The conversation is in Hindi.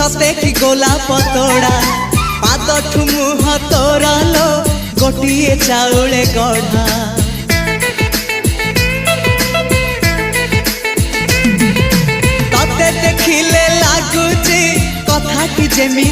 सते कि गोलाप तोड़ा पादठु मुह तोरा लो गोटिए चाउले गढ़ा तते देखिले लागुची कथा कि जेमी